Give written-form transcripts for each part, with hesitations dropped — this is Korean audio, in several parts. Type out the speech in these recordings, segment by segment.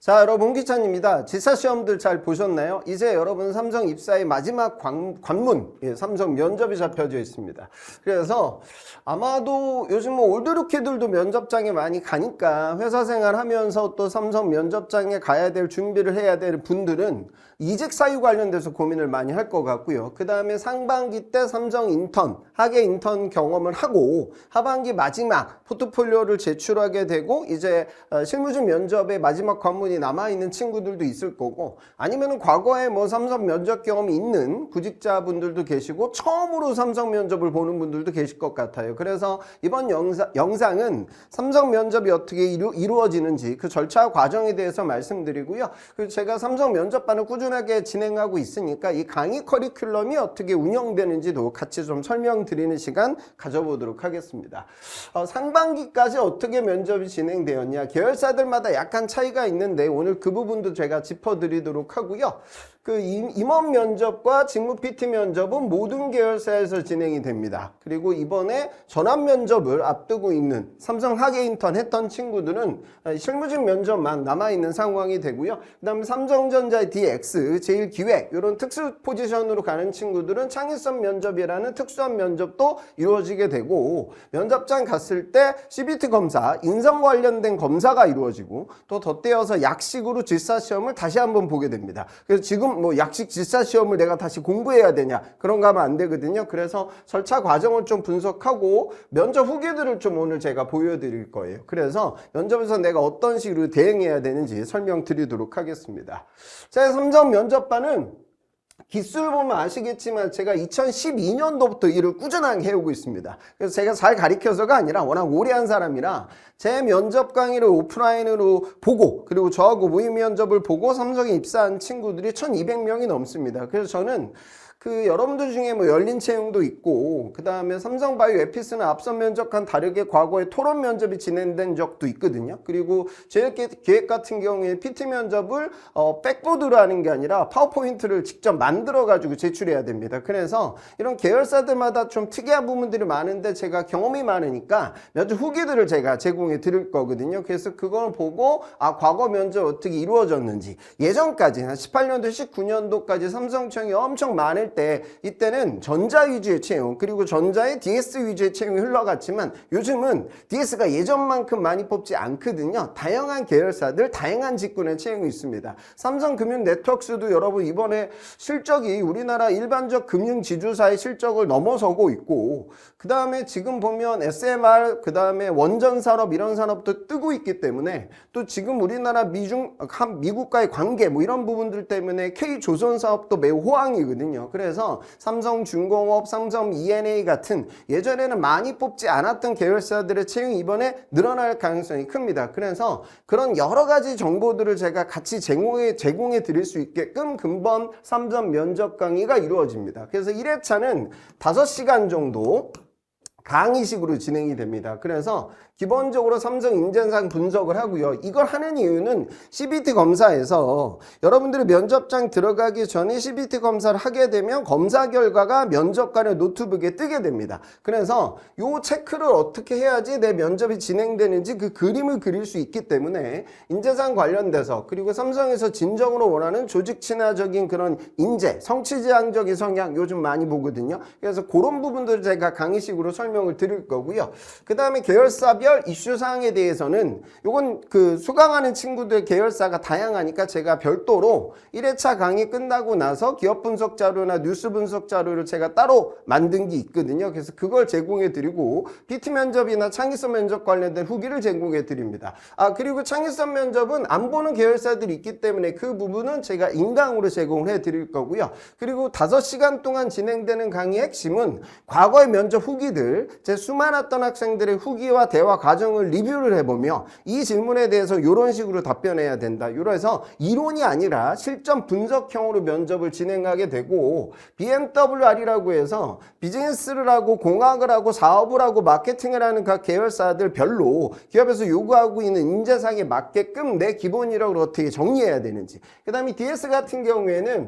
자, 여러분 기찬입니다. 지사 시험들 잘 보셨나요? 이제 여러분 삼성 입사의 마지막 관문, 삼성 면접이 잡혀져 있습니다. 그래서 아마도 요즘 뭐 올드루키들도 면접장에 많이 가니까 회사 생활하면서 또 삼성 면접장에 가야 될 준비를 해야 될 분들은 이직 사유 관련돼서 고민을 많이 할 것 같고요. 그 다음에 상반기 때 삼성 인턴, 학예 인턴 경험을 하고 하반기 마지막 포트폴리오를 제출하게 되고 이제 실무진 면접의 마지막 관문이 남아있는 친구들도 있을 거고, 아니면 과거에 뭐 삼성 면접 경험이 있는 구직자분들도 계시고 처음으로 삼성 면접을 보는 분들도 계실 것 같아요. 그래서 이번 영상은 삼성 면접이 어떻게 이루어지는지 그 절차 과정에 대해서 말씀드리고요. 그리고 제가 삼성 면접반을 꾸준하게 진행하고 있으니까 이 강의 커리큘럼이 어떻게 운영되는지도 같이 좀 설명드리는 시간 가져보도록 하겠습니다. 상반기까지 어떻게 면접이 진행되었냐, 계열사들마다 약간 차이가 있는데 오늘 그 부분도 제가 짚어드리도록 하고요. 그 임원 면접과 직무 PT 면접은 모든 계열사에서 진행이 됩니다. 그리고 이번에 전환 면접을 앞두고 있는 삼성 학예 인턴 했던 친구들은 실무진 면접만 남아있는 상황이 되고요. 그 다음에 삼성전자의 DX, 제일기획 이런 특수 포지션으로 가는 친구들은 창의성 면접이라는 특수한 면접도 이루어지게 되고, 면접장 갔을 때 CBT 검사, 인성 관련된 검사가 이루어지고 또 덧대어서 약식으로 질사시험을 다시 한번 보게 됩니다. 그래서 지금 뭐 약식 질사시험을 내가 다시 공부해야 되냐, 그런 거 하면 안 되거든요. 그래서 절차 과정을 좀 분석하고 면접 후기들을 좀 오늘 제가 보여드릴 거예요. 그래서 면접에서 내가 어떤 식으로 대응해야 되는지 설명드리도록 하겠습니다. 제 삼성 면접반은 기술 보면 아시겠지만 제가 2012년도부터 일을 꾸준하게 해오고 있습니다. 그래서 제가 잘 가르쳐서가 아니라 워낙 오래 한 사람이라 제 면접 강의를 오프라인으로 보고, 그리고 저하고 모의 면접을 보고 삼성에 입사한 친구들이 1200명이 넘습니다. 그래서 저는 여러분들 중에 뭐 열린 채용도 있고, 그 다음에 삼성바이오 에피스는 앞선 면접과는 다르게 과거에 토론 면접이 진행된 적도 있거든요. 그리고 제 기획 같은 경우에 PT 면접을 백보드로 하는 게 아니라 파워포인트를 직접 만들어가지고 제출해야 됩니다. 그래서 이런 계열사들마다 좀 특이한 부분들이 많은데 제가 경험이 많으니까 면접 후기들을 제가 제공해 드릴 거거든요. 그래서 그걸 보고 과거 면접 어떻게 이루어졌는지, 예전까지 한 18년도, 19년도까지 삼성청이 엄청 많을 때 이때는 전자 위주의 채용, 그리고 전자의 DS 위주의 채용이 흘러갔지만 요즘은 DS가 예전만큼 많이 뽑지 않거든요. 다양한 계열사들, 다양한 직군의 채용이 있습니다. 삼성금융네트워크스도 여러분 이번에 실적이 우리나라 일반적 금융지주사의 실적을 넘어서고 있고, 그 다음에 지금 보면 SMR, 그 다음에 원전산업 이런 산업도 뜨고 있기 때문에, 또 지금 우리나라 미국과의 관계 뭐 이런 부분들 때문에 K조선사업도 매우 호황이거든요. 그래서 삼성중공업, 삼성 E&A 같은 예전에는 많이 뽑지 않았던 계열사들의 채용이 이번에 늘어날 가능성이 큽니다. 그래서 그런 여러 가지 정보들을 제가 같이 제공해 드릴 수 있게끔 금번 삼성 면접 강의가 이루어집니다. 그래서 1회차는 5시간 정도 강의식으로 진행이 됩니다. 그래서 기본적으로 삼성 인재상 분석을 하고요. 이걸 하는 이유는 CBT 검사에서 여러분들이 면접장 들어가기 전에 CBT 검사를 하게 되면 검사 결과가 면접관의 노트북에 뜨게 됩니다. 그래서 요 체크를 어떻게 해야지 내 면접이 진행되는지 그 그림을 그릴 수 있기 때문에 인재상 관련돼서, 그리고 삼성에서 진정으로 원하는 조직 친화적인 그런 인재, 성취지향적인 성향 요즘 많이 보거든요. 그래서 그런 부분들을 제가 강의식으로 설명을 드릴 거고요. 그 다음에 계열사별 이슈 사항에 대해서는 요건 수강하는 친구들 계열사가 다양하니까 제가 별도로 1회차 강의 끝나고 나서 기업 분석 자료나 뉴스 분석 자료를 제가 따로 만든 게 있거든요. 그래서 그걸 제공해 드리고, PT 면접이나 창의성 면접 관련된 후기를 제공해 드립니다. 그리고 창의성 면접은 안 보는 계열사들이 있기 때문에 그 부분은 제가 인강으로 제공을 해 드릴 거고요. 그리고 5시간 동안 진행되는 강의의 핵심은 과거의 면접 후기들, 제 수많았던 학생들의 후기와 대화 과정을 리뷰를 해보며 이 질문에 대해서 이런 식으로 답변해야 된다, 이래서 이론이 아니라 실전 분석형으로 면접을 진행하게 되고, BMWR이라고 해서 비즈니스를 하고 공학을 하고 사업을 하고 마케팅을 하는 각 계열사들 별로 기업에서 요구하고 있는 인재상에 맞게끔 내 기본 이력을 어떻게 정리해야 되는지, 그 다음에 DS 같은 경우에는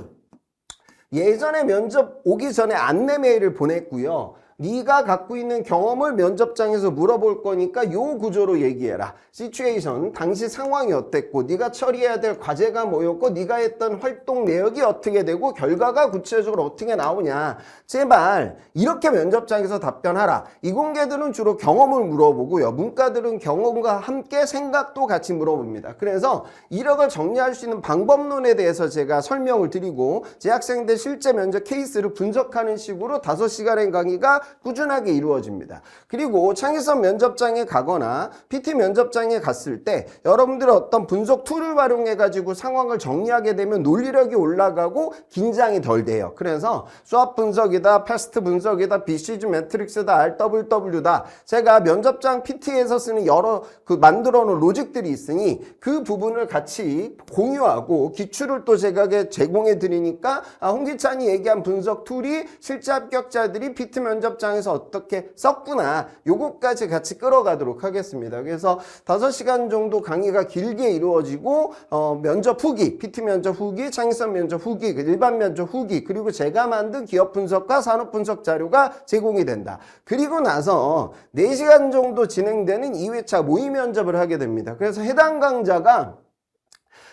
예전에 면접 오기 전에 안내 메일을 보냈고요. 네가 갖고 있는 경험을 면접장에서 물어볼 거니까 요 구조로 얘기해라. 시츄에이션, 당시 상황이 어땠고 네가 처리해야 될 과제가 뭐였고 네가 했던 활동 내역이 어떻게 되고 결과가 구체적으로 어떻게 나오냐. 제발 이렇게 면접장에서 답변하라. 이공계들은 주로 경험을 물어보고요. 문과들은 경험과 함께 생각도 같이 물어봅니다. 그래서 이력을 정리할 수 있는 방법론에 대해서 제가 설명을 드리고 제 학생들 실제 면접 케이스를 분석하는 식으로 5시간의 강의가 꾸준하게 이루어집니다. 그리고 창의성 면접장에 가거나 PT 면접장에 갔을 때 여러분들의 어떤 분석 툴을 활용해 가지고 상황을 정리하게 되면 논리력이 올라가고 긴장이 덜 돼요. 그래서 수학 분석이다, 패스트 분석이다, BCG 매트릭스다, RWW다. 제가 면접장 PT에서 쓰는 여러 만들어 놓은 로직들이 있으니 그 부분을 같이 공유하고 기출을 또 제가 제공해 드리니까 홍기찬이 얘기한 분석 툴이 실제 합격자들이 PT 면접장에서 어떻게 썼구나. 요것까지 같이 끌어가도록 하겠습니다. 그래서 5시간 정도 강의가 길게 이루어지고 면접 후기, PT 면접 후기, 창의성 면접 후기, 일반 면접 후기, 그리고 제가 만든 기업 분석과 산업 분석 자료가 제공이 된다. 그리고 나서 4시간 정도 진행되는 2회차 모의 면접을 하게 됩니다. 그래서 해당 강좌가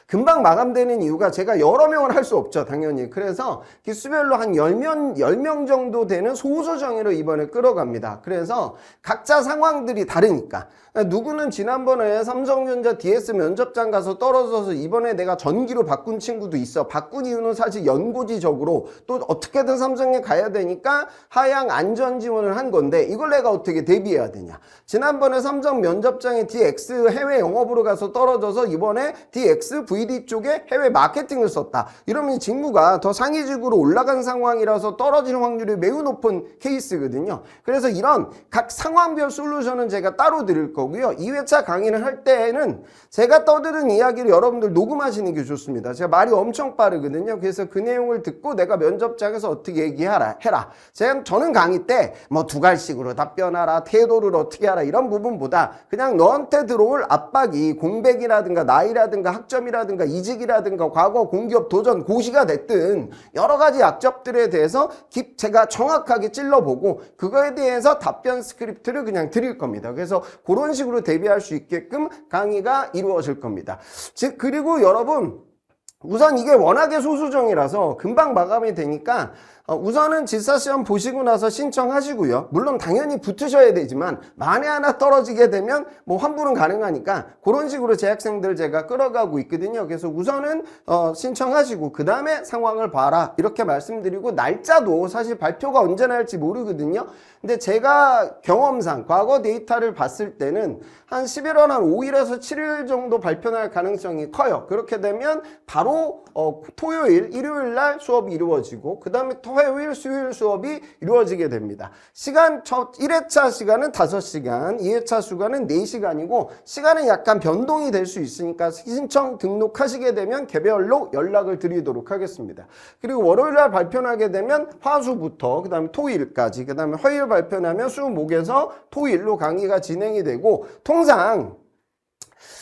금방 마감되는 이유가 제가 여러 명을 할 수 없죠, 당연히. 그래서 기수별로 한 10명 정도 되는 소수 정예로 이번에 끌어갑니다. 그래서 각자 상황들이 다르니까. 누구는 지난번에 삼성전자 DS 면접장 가서 떨어져서 이번에 내가 전기로 바꾼 친구도 있어. 바꾼 이유는 사실 연고지적으로 또 어떻게든 삼성에 가야 되니까 하향 안전 지원을 한 건데 이걸 내가 어떻게 대비해야 되냐. 지난번에 삼성 면접장에 DX 해외 영업으로 가서 떨어져서 이번에 DX VD 쪽에 해외 마케팅을 썼다. 이러면 이 직무가 더 상위직으로 올라간 상황이라서 떨어질 확률이 매우 높은 케이스거든요. 그래서 이런 각 상황별 솔루션은 제가 따로 드릴 거고요. 2회차 강의를 할 때에는 제가 떠드는 이야기를 여러분들 녹음하시는 게 좋습니다. 제가 말이 엄청 빠르거든요. 그래서 그 내용을 듣고 내가 면접장에서 어떻게 얘기해라. 저는 강의 때 뭐 두 갈식으로 답변하라, 태도를 어떻게 하라 이런 부분보다 그냥 너한테 들어올 압박이 공백이라든가 나이라든가 학점이라든가 이직이라든가 과거 공기업 도전 고시가 됐든 여러 가지 약점들에 대해서 제가 정확하게 찔러보고 그거에 대해서 답변 스크립트를 그냥 드릴 겁니다. 그래서 그런 식으로 대비할 수 있게끔 강의가 이루어질 겁니다. 그리고 여러분 우선 이게 워낙에 소수정이라서 금방 마감이 되니까 우선은 지사시험 보시고 나서 신청하시고요. 물론 당연히 붙으셔야 되지만 만에 하나 떨어지게 되면 뭐 환불은 가능하니까 그런 식으로 제 학생들 제가 끌어가고 있거든요. 그래서 우선은 신청하시고 그 다음에 상황을 봐라 이렇게 말씀드리고 날짜도 사실 발표가 언제 날지 모르거든요. 근데 제가 경험상 과거 데이터를 봤을 때는 한 11월 한 5일에서 7일 정도 발표 날 가능성이 커요. 그렇게 되면 바로 토요일, 일요일 날 수업이 이루어지고 그 다음에 화요일, 수요일 수업이 이루어지게 됩니다. 첫 1회차 시간은 5시간, 2회차 시간은 4시간이고 시간은 약간 변동이 될 수 있으니까 신청 등록하시게 되면 개별로 연락을 드리도록 하겠습니다. 그리고 월요일 날 발표나게 되면 화수부터 그 다음에 토일까지 그 다음에 화요일 발표나면 수, 목에서 토일로 강의가 진행이 되고 통상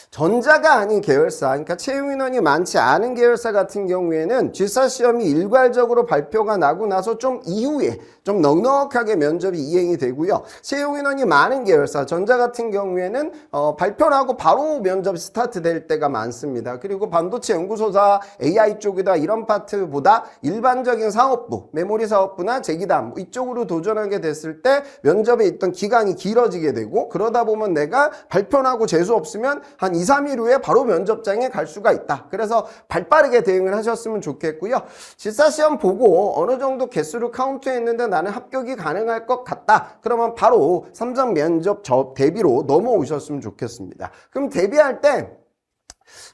전자가 아닌 계열사, 그러니까 채용 인원이 많지 않은 계열사 같은 경우에는 GSA-시험이 일괄적으로 발표가 나고 나서 좀 이후에 좀 넉넉하게 면접이 이행이 되고요. 채용 인원이 많은 계열사, 전자 같은 경우에는 발표 나고 바로 면접이 스타트 될 때가 많습니다. 그리고 반도체 연구소사, AI 쪽이다 이런 파트보다 일반적인 사업부, 메모리 사업부나 제기담 이쪽으로 도전하게 됐을 때 면접에 있던 기간이 길어지게 되고 그러다 보면 내가 발표 나고 재수 없으면 한 2, 3일 후에 바로 면접장에 갈 수가 있다. 그래서 발빠르게 대응을 하셨으면 좋겠고요. 지사시험 보고 어느 정도 개수를 카운트했는데 나는 합격이 가능할 것 같다. 그러면 바로 삼성 면접 대비로 넘어오셨으면 좋겠습니다. 그럼 대비할 때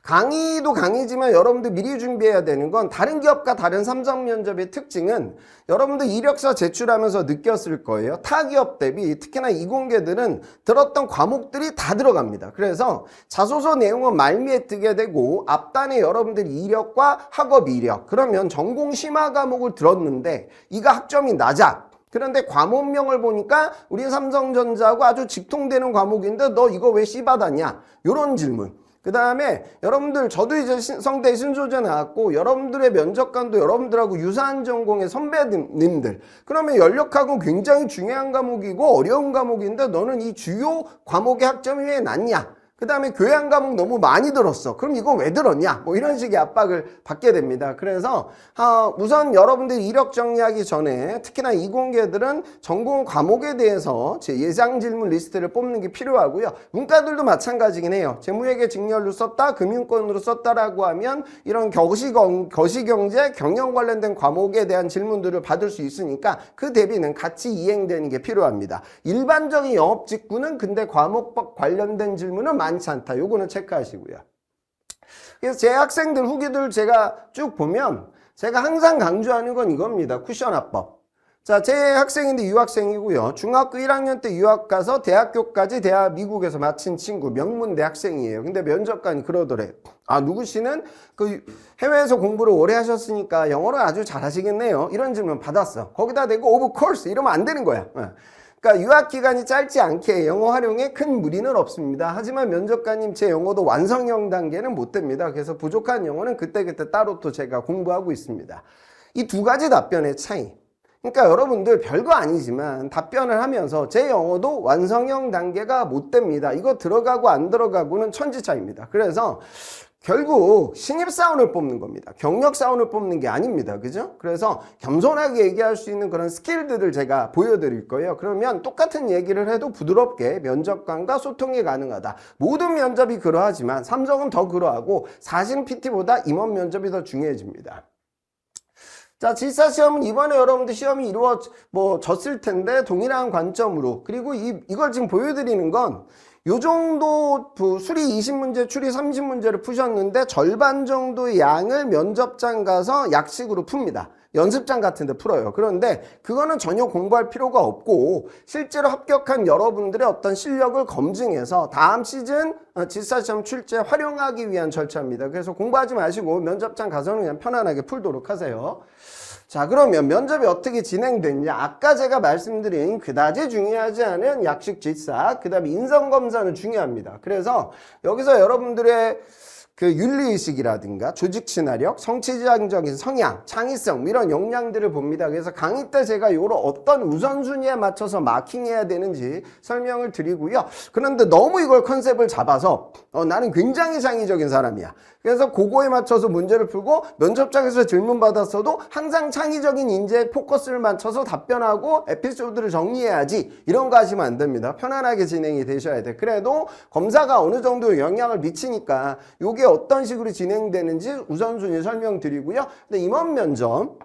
강의도 강의지만 여러분들 미리 준비해야 되는 건 다른 기업과 다른 삼성 면접의 특징은 여러분들 이력서 제출하면서 느꼈을 거예요. 타 기업 대비 특히나 이공계들은 들었던 과목들이 다 들어갑니다. 그래서 자소서 내용은 말미에 뜨게 되고 앞단에 여러분들 이력과 학업 이력 그러면 전공 심화 과목을 들었는데 이가 학점이 낮아. 그런데 과목명을 보니까 우리 삼성전자하고 아주 직통되는 과목인데 너 이거 왜 C 받았냐? 이런 질문. 그 다음에 여러분들 저도 이제 성대 신소재 나왔고 여러분들의 면접관도 여러분들하고 유사한 전공의 선배님들 그러면 연력학은 굉장히 중요한 과목이고 어려운 과목인데 너는 이 주요 과목의 학점이 왜 낮냐? 그 다음에 교양 과목 너무 많이 들었어. 그럼 이거 왜 들었냐? 뭐 이런 식의 압박을 받게 됩니다. 그래서 우선 여러분들이 이력 정리하기 전에 특히나 이공계들은 전공 과목에 대해서 제 예상 질문 리스트를 뽑는 게 필요하고요. 문과들도 마찬가지긴 해요. 재무회계 직렬로 썼다, 금융권으로 썼다라고 하면 이런 거시경제, 경영 관련된 과목에 대한 질문들을 받을 수 있으니까 그 대비는 같이 이행되는 게 필요합니다. 일반적인 영업 직구는 근데 과목법 관련된 질문은 많지 않다. 요거는 체크하시고요. 그래서 제 학생들 후기들 제가 쭉 보면 제가 항상 강조하는 건 이겁니다. 쿠션 합법. 자, 제 학생인데 유학생이고요. 중학교 1학년 때 유학 가서 대학교까지 미국에서 마친 친구, 명문대 학생이에요. 근데 면접관이 그러더래요. 아, 누구 씨는 그 해외에서 공부를 오래 하셨으니까 영어를 아주 잘하시겠네요. 이런 질문 받았어. 거기다 대고 of course 이러면 안 되는 거야. 그러니까 유학 기간이 짧지 않게 영어 활용에 큰 무리는 없습니다. 하지만 면접관님 제 영어도 완성형 단계는 못 됩니다. 그래서 부족한 영어는 그때그때 따로 또 제가 공부하고 있습니다. 이 두 가지 답변의 차이. 그러니까 여러분들 별거 아니지만 답변을 하면서 제 영어도 완성형 단계가 못 됩니다. 이거 들어가고 안 들어가고는 천지차이입니다. 그래서 결국 신입사원을 뽑는 겁니다. 경력사원을 뽑는 게 아닙니다. 그죠? 그래서 겸손하게 얘기할 수 있는 그런 스킬들을 제가 보여드릴 거예요. 그러면 똑같은 얘기를 해도 부드럽게 면접관과 소통이 가능하다. 모든 면접이 그러하지만 삼성은 더 그러하고 사실 PT보다 임원 면접이 더 중요해집니다. 자, 질사시험은 이번에 여러분들 시험이 이루어졌을 텐데 동일한 관점으로 그리고 이걸 지금 보여드리는 건 요 정도 수리 20문제, 추리 30문제를 푸셨는데 절반 정도의 양을 면접장 가서 약식으로 풉니다. 연습장 같은 데 풀어요. 그런데 그거는 전혀 공부할 필요가 없고 실제로 합격한 여러분들의 어떤 실력을 검증해서 다음 시즌 질사시험 출제에 활용하기 위한 절차입니다. 그래서 공부하지 마시고 면접장 가서는 그냥 편안하게 풀도록 하세요. 자, 그러면 면접이 어떻게 진행됐냐? 아까 제가 말씀드린 그다지 중요하지 않은 약식 질사, 그 다음에 인성검사는 중요합니다. 그래서 여기서 여러분들의 그 윤리의식이라든가 조직친화력, 성취지향적인 성향, 창의성 이런 역량들을 봅니다. 그래서 강의 때 제가 요런 어떤 우선순위에 맞춰서 마킹해야 되는지 설명을 드리고요. 그런데 너무 이걸 컨셉을 잡아서 나는 굉장히 창의적인 사람이야. 그래서 그거에 맞춰서 문제를 풀고 면접장에서 질문 받았어도 항상 창의적인 인재에 포커스를 맞춰서 답변하고 에피소드를 정리해야지 이런 거 하시면 안 됩니다. 편안하게 진행이 되셔야 돼. 그래도 검사가 어느 정도 영향을 미치니까 요게 어떤 식으로 진행되는지 우선순위 설명드리고요. 근데 임원 면접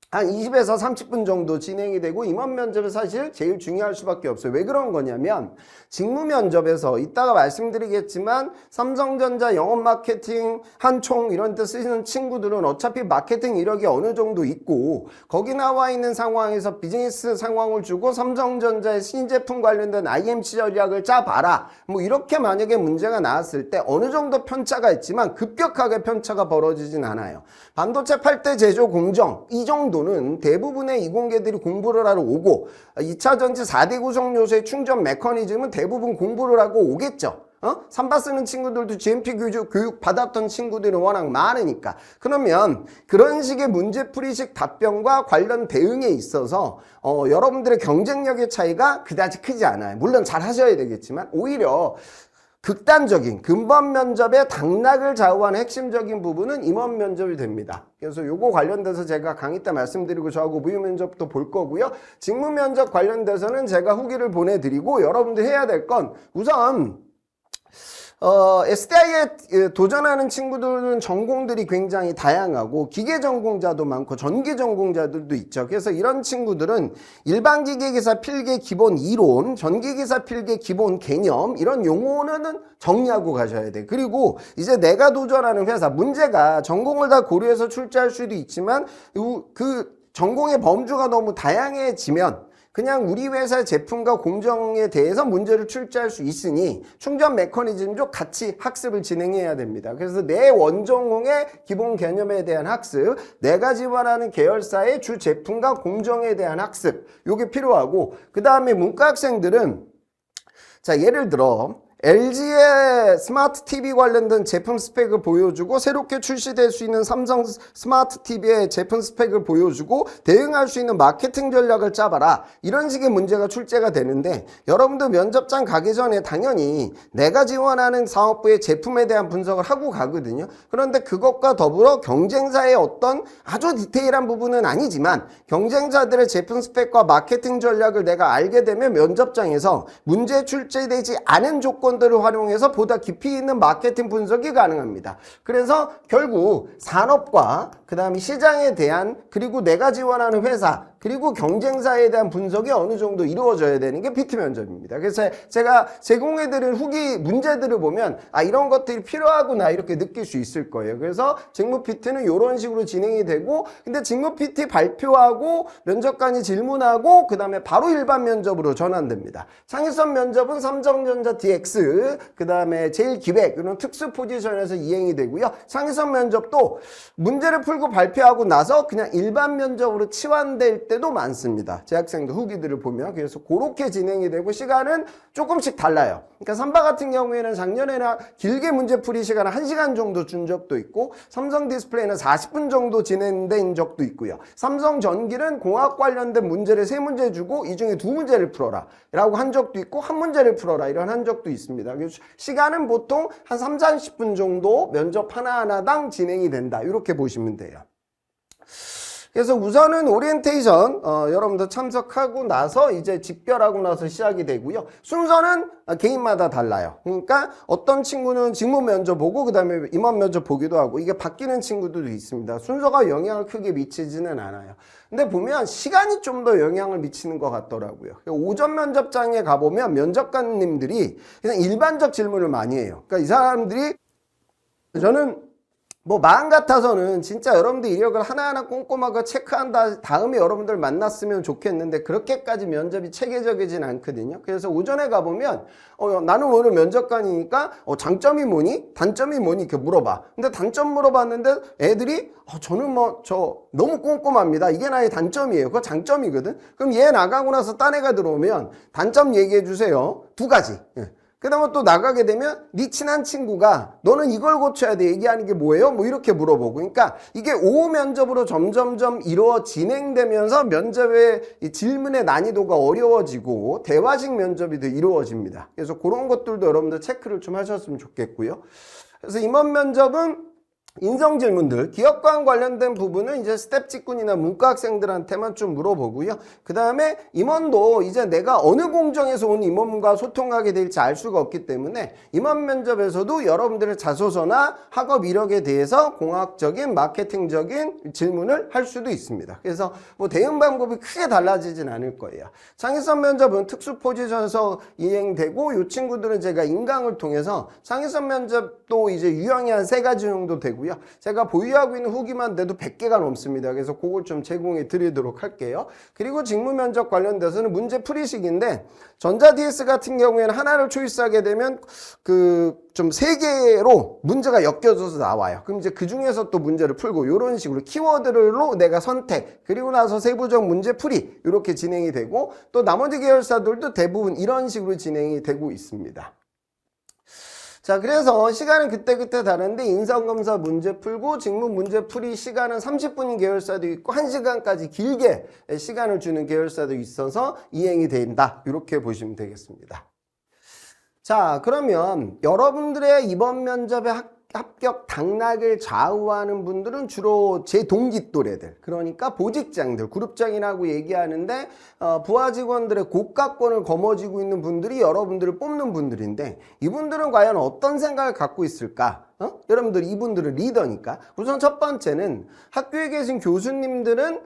한 20에서 30분 정도 진행이 되고 임원 면접이 사실 제일 중요할 수밖에 없어요. 왜 그런 거냐면 직무 면접에서 이따가 말씀드리겠지만 삼성전자 영업 마케팅 한총 이런 데 쓰시는 친구들은 어차피 마케팅 이력이 어느 정도 있고 거기 나와 있는 상황에서 비즈니스 상황을 주고 삼성전자의 신제품 관련된 IMC 전략을 짜봐라. 뭐 이렇게 만약에 문제가 나왔을 때 어느 정도 편차가 있지만 급격하게 편차가 벌어지진 않아요. 반도체 8대 제조 공정 이 정도 는 대부분의 이공계들이 공부를 하러 오고 2차 전지 4대 구성 요소의 충전 메커니즘은 대부분 공부를 하고 오겠죠. 삼바 쓰는 친구들도 GMP 교육 받았던 친구들은 워낙 많으니까. 그러면 그런 식의 문제풀이식 답변과 관련 대응에 있어서 여러분들의 경쟁력의 차이가 그다지 크지 않아요. 물론 잘 하셔야 되겠지만 오히려 극단적인 근본 면접의 당락을 좌우하는 핵심적인 부분은 임원 면접이 됩니다. 그래서 요거 관련돼서 제가 강의 때 말씀드리고 저하고 무휴 면접도 볼 거고요. 직무 면접 관련돼서는 제가 후기를 보내드리고 여러분들 해야 될 건 우선 SDI에 도전하는 친구들은 전공들이 굉장히 다양하고 기계 전공자도 많고 전기 전공자들도 있죠. 그래서 이런 친구들은 일반 기계기사 필기 기본 이론, 전기기사 필기 기본 개념 이런 용어는 정리하고 가셔야 돼. 그리고 이제 내가 도전하는 회사 문제가 전공을 다 고려해서 출제할 수도 있지만 그 전공의 범주가 너무 다양해지면 그냥 우리 회사의 제품과 공정에 대해서 문제를 출제할 수 있으니 충전 메커니즘도 같이 학습을 진행해야 됩니다. 그래서 내 원전공의 기본 개념에 대한 학습, 내가 지원하는 계열사의 주 제품과 공정에 대한 학습, 요게 필요하고 그 다음에 문과 학생들은 자 예를 들어 LG의 스마트 TV 관련된 제품 스펙을 보여주고 새롭게 출시될 수 있는 삼성 스마트 TV의 제품 스펙을 보여주고 대응할 수 있는 마케팅 전략을 짜봐라. 이런 식의 문제가 출제가 되는데 여러분들 면접장 가기 전에 당연히 내가 지원하는 사업부의 제품에 대한 분석을 하고 가거든요. 그런데 그것과 더불어 경쟁사의 어떤 아주 디테일한 부분은 아니지만 경쟁자들의 제품 스펙과 마케팅 전략을 내가 알게 되면 면접장에서 문제 출제되지 않은 조건들을 활용해서 보다 깊이 있는 마케팅 분석이 가능합니다. 그래서 결국 산업과 그 다음에 시장에 대한 그리고 내가 지원하는 회사 그리고 경쟁사에 대한 분석이 어느 정도 이루어져야 되는 게 PT 면접입니다. 그래서 제가 제공해드린 후기 문제들을 보면 아 이런 것들이 필요하구나 이렇게 느낄 수 있을 거예요. 그래서 직무 PT는 이런 식으로 진행이 되고 근데 직무 PT 발표하고 면접관이 질문하고 그 다음에 바로 일반 면접으로 전환됩니다. 창의성 면접은 삼성전자 DX 그 다음에 제일기획 이런 특수 포지션에서 이행이 되고요. 창의성 면접도 문제를 풀고 발표하고 나서 그냥 일반 면접으로 치환될 때도 많습니다. 재학생들 후기들을 보면 그래서 그렇게 진행이 되고 시간은 조금씩 달라요. 그러니까 삼바 같은 경우에는 작년에는 길게 문제풀이 시간을 1시간 정도 준 적도 있고 삼성 디스플레이는 40분 정도 진행된 적도 있고요. 삼성 전기는 공학 관련된 문제를 3문제 주고 이 중에 2문제를 풀어라 라고 한 적도 있고 1문제를 풀어라 이런 한 적도 있습니다. 그래서 시간은 보통 한 30-40분 정도 면접 하나하나당 진행이 된다 이렇게 보시면 돼요. 그래서 우선은 오리엔테이션 여러분들 참석하고 나서 이제 직별하고 나서 시작이 되고요. 순서는 개인마다 달라요. 그러니까 어떤 친구는 직무 면접 보고 그 다음에 임원 면접 보기도 하고 이게 바뀌는 친구들도 있습니다. 순서가 영향을 크게 미치지는 않아요. 근데 보면 시간이 좀 더 영향을 미치는 것 같더라고요. 오전 면접장에 가보면 면접관님들이 그냥 일반적 질문을 많이 해요. 그러니까 이 사람들이 저는 뭐 마음 같아서는 진짜 여러분들 이력을 하나하나 꼼꼼하게 체크한 다음에 여러분들 만났으면 좋겠는데 그렇게까지 면접이 체계적이진 않거든요. 그래서 오전에 가보면 나는 오늘 면접관이니까 장점이 뭐니? 단점이 뭐니? 이렇게 물어봐. 근데 단점 물어봤는데 애들이 저는 저 너무 꼼꼼합니다. 이게 나의 단점이에요. 그거 장점이거든. 그럼 얘 나가고 나서 딴 애가 들어오면 단점 얘기해 주세요. 2가지. 그 다음에 또 나가게 되면 네 친한 친구가 너는 이걸 고쳐야 돼 얘기하는 게 뭐예요? 뭐 이렇게 물어보고 그러니까 이게 오후 면접으로 점점점 진행되면서 면접의 이 질문의 난이도가 어려워지고 대화식 면접이 더 이루어집니다. 그래서 그런 것들도 여러분들 체크를 좀 하셨으면 좋겠고요. 그래서 임원 면접은 인성 질문들, 기업과 관련된 부분은 이제 스텝 직군이나 문과 학생들한테만 좀 물어보고요. 그 다음에 임원도 이제 내가 어느 공정에서 온 임원과 소통하게 될지 알 수가 없기 때문에 임원 면접에서도 여러분들의 자소서나 학업 이력에 대해서 공학적인 마케팅적인 질문을 할 수도 있습니다. 그래서 뭐 대응 방법이 크게 달라지진 않을 거예요. 창의성 면접은 특수 포지션에서 이행되고 이 친구들은 제가 인강을 통해서 창의성 면접도 이제 유형이 한 3가지 정도 되고 제가 보유하고 있는 후기만 돼도 100개가 넘습니다. 그래서 그걸 좀 제공해 드리도록 할게요. 그리고 직무 면접 관련돼서는 문제 풀이식인데 전자 DS 같은 경우에는 하나를 초이스하게 되면 좀 3개로 문제가 엮여져서 나와요. 그럼 이제 그 중에서 또 문제를 풀고 이런 식으로 키워드로 내가 선택 그리고 나서 세부적 문제 풀이 이렇게 진행이 되고 또 나머지 계열사들도 대부분 이런 식으로 진행이 되고 있습니다. 자, 그래서 시간은 그때그때 다른데 인성검사 문제 풀고 직무 문제 풀이 시간은 30분인 계열사도 있고 1시간까지 길게 시간을 주는 계열사도 있어서 이행이 된다. 이렇게 보시면 되겠습니다. 자, 그러면 여러분들의 이번 면접에 합격 당락을 좌우하는 분들은 주로 제 동기 또래들, 그러니까 보직장들, 그룹장이라고 얘기하는데 부하 직원들의 고가권을 거머쥐고 있는 분들이 여러분들을 뽑는 분들인데 이분들은 과연 어떤 생각을 갖고 있을까? 여러분들 이분들은 리더니까. 우선 첫 번째는 학교에 계신 교수님들은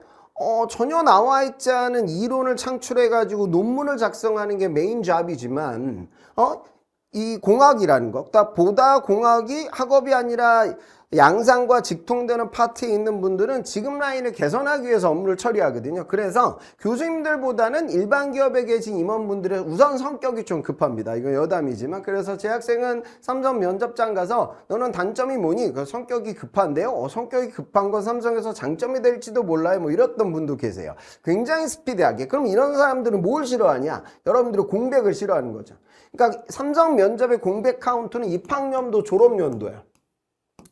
전혀 나와 있지 않은 이론을 창출해가지고 논문을 작성하는 게 메인 잡이지만 이 공학이라는 것, 보다 공학이 학업이 아니라 양산과 직통되는 파트에 있는 분들은 지급 라인을 개선하기 위해서 업무를 처리하거든요. 그래서 교수님들보다는 일반 기업에 계신 임원분들의 우선 성격이 좀 급합니다. 이건 여담이지만. 그래서 제 학생은 삼성 면접장 가서 너는 단점이 뭐니? 그 성격이 급한데요. 성격이 급한 건 삼성에서 장점이 될지도 몰라요. 뭐 이랬던 분도 계세요. 굉장히 스피디하게. 그럼 이런 사람들은 뭘 싫어하냐? 여러분들은 공백을 싫어하는 거죠. 그러니까 삼성 면접의 공백 카운트는 입학연도 졸업연도예요.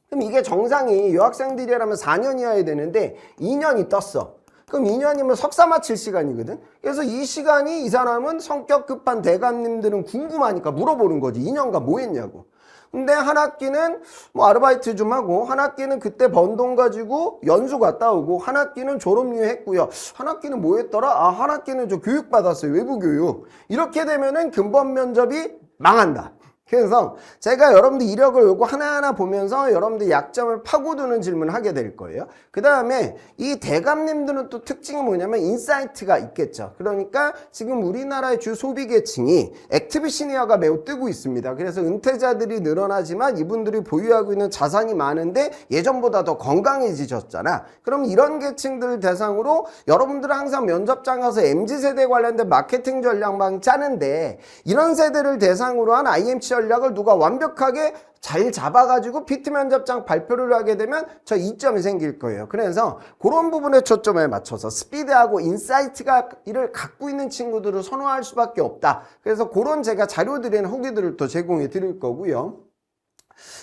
그럼 이게 정상이 여학생들이라면 4년이어야 되는데 2년이 떴어. 그럼 2년이면 석사 마칠 시간이거든. 그래서 이 시간이 이 사람은 성격 급한 대감님들은 궁금하니까 물어보는 거지. 2년간 뭐 했냐고. 근데 한 학기는 뭐 아르바이트 좀 하고, 한 학기는 그때 번 돈 가지고 연수 갔다 오고, 한 학기는 졸업유 했고요. 한 학기는 뭐 했더라? 한 학기는 저 교육 받았어요. 외부 교육. 이렇게 되면은 근본 면접이 망한다. 그래서 제가 여러분들 이력을 요거 하나하나 보면서 여러분들 약점을 파고드는 질문을 하게 될 거예요. 그 다음에 이 대감님들은 또 특징이 뭐냐면 인사이트가 있겠죠. 그러니까 지금 우리나라의 주 소비 계층이 액티브 시니어가 매우 뜨고 있습니다. 그래서 은퇴자들이 늘어나지만 이분들이 보유하고 있는 자산이 많은데 예전보다 더 건강해지셨잖아. 그럼 이런 계층들 대상으로 여러분들은 항상 면접장 가서 MZ세대 관련된 마케팅 전략만 짜는데 이런 세대를 대상으로 한 IMC 전략을 누가 완벽하게 잘 잡아가지고 PT 면접장 발표를 하게 되면 저 이점이 생길 거예요. 그래서 그런 부분에 초점을 맞춰서 스피드하고 인사이트가 이를 갖고 있는 친구들을 선호할 수밖에 없다. 그래서 그런 제가 자료들이나 후기들을 또 제공해 드릴 거고요.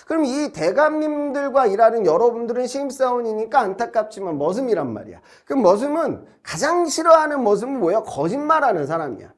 그럼 이 대감님들과 일하는 여러분들은 신입사원이니까 안타깝지만 머슴이란 말이야. 그럼 머슴은 가장 싫어하는 머슴은 뭐야? 거짓말하는 사람이야.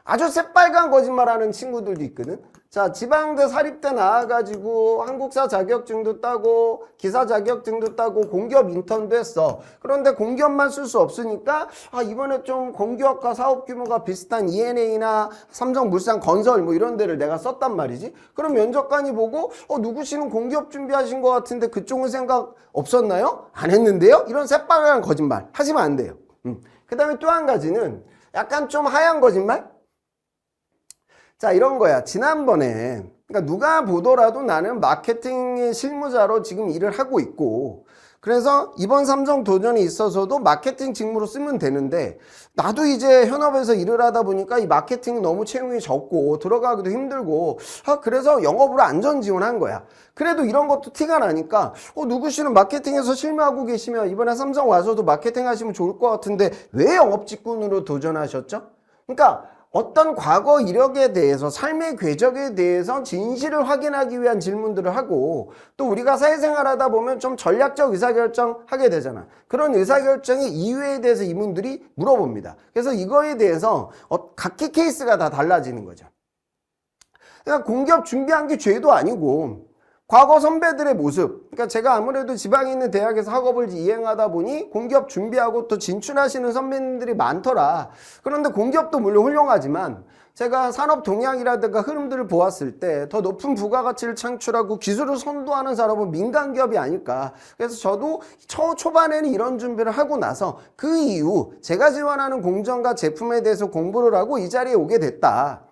아주 새빨간 거짓말하는 친구들도 있거든. 자, 지방대 사립대 나와가지고 한국사 자격증도 따고 기사 자격증도 따고 공기업 인턴도 했어. 그런데 공기업만 쓸 수 없으니까 이번에 좀 공기업과 사업 규모가 비슷한 ENA나 삼성물산 건설 뭐 이런 데를 내가 썼단 말이지. 그럼 면접관이 보고 누구시는 공기업 준비하신 것 같은데 그쪽은 생각 없었나요? 안 했는데요? 이런 새빨간 거짓말 하시면 안 돼요. 그 다음에 또 한 가지는 약간 좀 하얀 거짓말? 자, 이런 거야. 지난번에 그러니까 누가 보더라도 나는 마케팅의 실무자로 지금 일을 하고 있고 그래서 이번 삼성 도전이 있어서도 마케팅 직무로 쓰면 되는데 나도 이제 현업에서 일을 하다 보니까 이 마케팅이 너무 채용이 적고 들어가기도 힘들고 그래서 영업으로 안전 지원한 거야. 그래도 이런 것도 티가 나니까 누구시는 마케팅에서 실무하고 계시면 이번에 삼성 와서도 마케팅 하시면 좋을 것 같은데 왜 영업 직군으로 도전하셨죠? 그러니까 어떤 과거 이력에 대해서 삶의 궤적에 대해서 진실을 확인하기 위한 질문들을 하고 또 우리가 사회생활 하다 보면 좀 전략적 의사결정 하게 되잖아. 그런 의사결정의 이유에 대해서 이분들이 물어봅니다. 그래서 이거에 대해서 각기 케이스가 다 달라지는 거죠. 그러니까 공기업 준비한 게 죄도 아니고 과거 선배들의 모습, 그러니까 제가 아무래도 지방에 있는 대학에서 학업을 이행하다 보니 공기업 준비하고 또 진출하시는 선배님들이 많더라. 그런데 공기업도 물론 훌륭하지만 제가 산업 동향이라든가 흐름들을 보았을 때 더 높은 부가가치를 창출하고 기술을 선도하는 산업은 민간 기업이 아닐까. 그래서 저도 초반에는 이런 준비를 하고 나서 그 이후 제가 지원하는 공정과 제품에 대해서 공부를 하고 이 자리에 오게 됐다.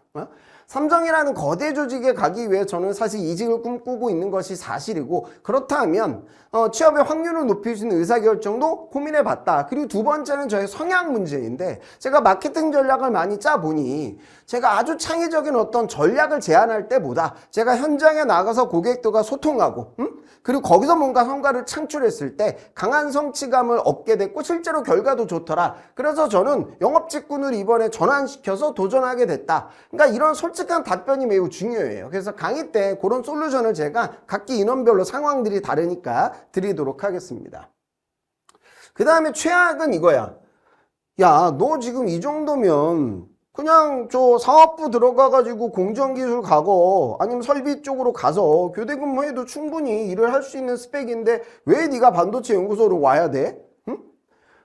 삼성이라는 거대 조직에 가기 위해 저는 사실 이직을 꿈꾸고 있는 것이 사실이고 그렇다면 취업의 확률을 높일 수 있는 의사결정도 고민해봤다. 그리고 두 번째는 저의 성향 문제인데 제가 마케팅 전략을 많이 짜보니 제가 아주 창의적인 어떤 전략을 제안할 때보다 제가 현장에 나가서 고객들과 소통하고 그리고 거기서 뭔가 성과를 창출했을 때 강한 성취감을 얻게 됐고 실제로 결과도 좋더라. 그래서 저는 영업 직군을 이번에 전환시켜서 도전하게 됐다. 그러니까 이런 솔직한 답변이 매우 중요해요. 그래서 강의 때 그런 솔루션을 제가 각기 인원별로 상황들이 다르니까 드리도록 하겠습니다. 그 다음에 최악은 이거야. 야, 너 지금 이 정도면 그냥 저 사업부 들어가가지고 공정기술 가고 아니면 설비 쪽으로 가서 교대 근무해도 충분히 일을 할 수 있는 스펙인데 왜 네가 반도체 연구소로 와야 돼? 응?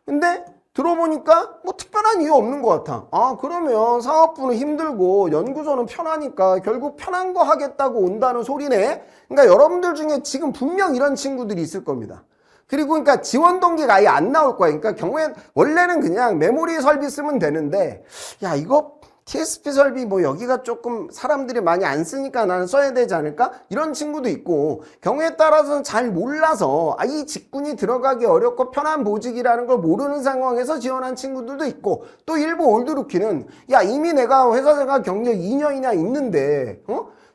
근데 들어보니까 뭐 특별한 이유 없는 것 같아. 그러면 사업부는 힘들고 연구소는 편하니까 결국 편한 거 하겠다고 온다는 소리네. 그러니까 여러분들 중에 지금 분명 이런 친구들이 있을 겁니다. 그리고 그러니까 지원 동기가 아예 안 나올 거야. 그러니까 경우엔 원래는 그냥 메모리 설비 쓰면 되는데 야 이거 TSP 설비 뭐 여기가 조금 사람들이 많이 안 쓰니까 나는 써야 되지 않을까? 이런 친구도 있고, 경우에 따라서는 잘 몰라서 이 직군이 들어가기 어렵고 편한 보직이라는 걸 모르는 상황에서 지원한 친구들도 있고, 또 일부 올드루키는 야 이미 내가 회사 생활 경력 2년이나 있는데